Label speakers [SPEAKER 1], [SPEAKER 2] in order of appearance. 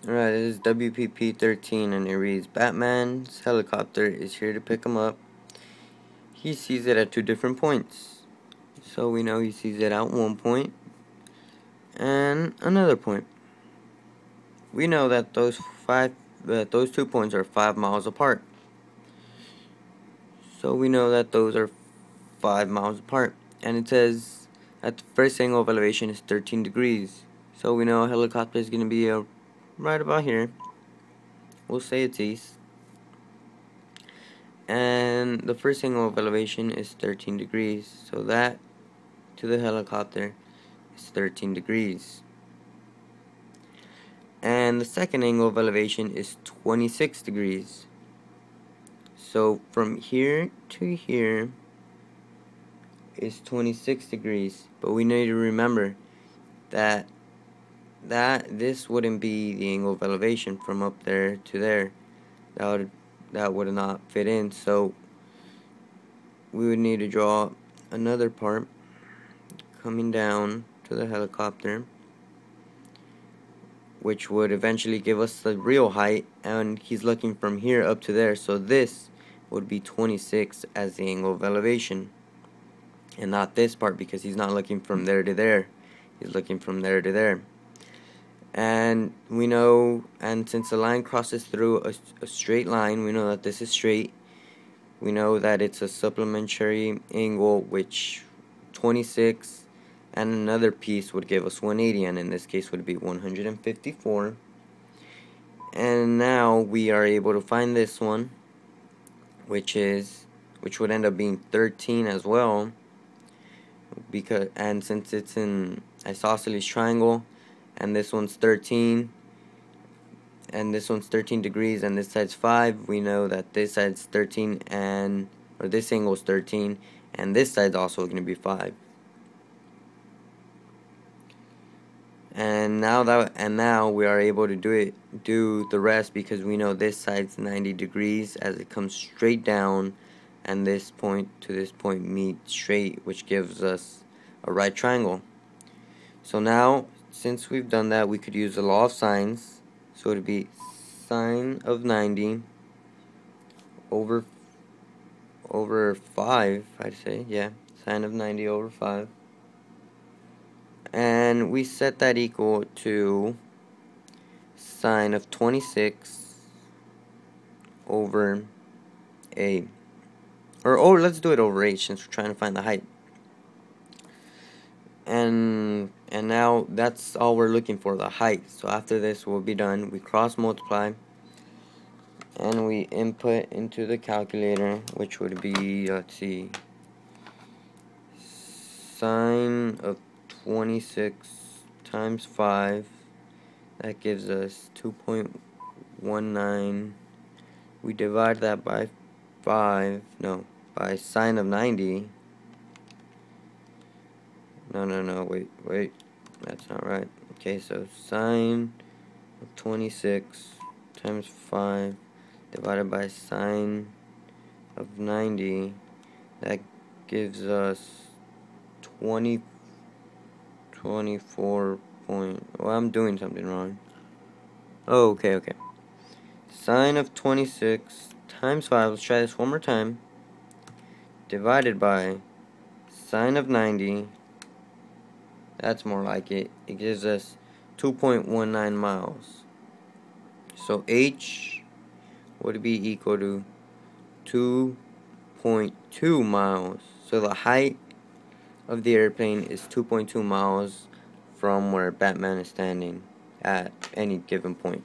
[SPEAKER 1] Alright, this is WPP-13 and it reads, Batman's helicopter is here to pick him up. He sees it at 2 different points. So we know he sees it at 1 point and another point. We know that those 2 points are 5 miles apart. So we know that those are 5 miles apart. And it says that the first angle of elevation is 13 degrees. So we know a helicopter is going to be right about here. We'll say it's east. And the first angle of elevation is 13 degrees. So that to the helicopter is 13 degrees. And the second angle of elevation is 26 degrees. So from here to here is 26 degrees. But we need to remember that this wouldn't be the angle of elevation from up there to there. That would not fit in. So we would need to draw another part coming down to the helicopter, which would eventually give us the real height, and he's looking from here up to there, so this would be 26 as the angle of elevation, and not this part because he's not looking from there to there, he's looking from there to there. And we know, and since the line crosses through a straight line, we know that this is straight. We know that it's a supplementary angle, which 26 and another piece would give us 180, and in this case would be 154. And now we are able to find this one, which would end up being 13 as well, and since it's in isosceles triangle, and this one's 13 and this one's 13 degrees and this side's 5, we know that this side's 13 or this angle's 13 and this side's also going to be 5. And now we are able to do the rest because we know this side's 90 degrees as it comes straight down, and this point to this point meet straight, which gives us a right triangle. So now, since we've done that, we could use the law of sines. So it would be sine of 90 over 5, I'd say, yeah, sine of 90 over 5. And we set that equal to sine of 26 over a, or let's do it over h since we're trying to find the height. And now that's all we're looking for, the height. So after this we'll be done. We cross multiply and we input into the calculator, which would be, let's see, sine of 26 times 5, that gives us 2.19. we divide that by 5, no, by sine of 90. No, wait, that's not right. Okay, so sine of 26 times 5 divided by sine of 90, that gives us 24 point, well, I'm doing something wrong. Oh, okay. Sine of 26 times 5, let's try this one more time, divided by sine of 90, that's more like it. It gives us 2.19 miles. So h would be equal to 2.2 miles. So the height of the airplane is 2.2 miles from where Batman is standing at any given point.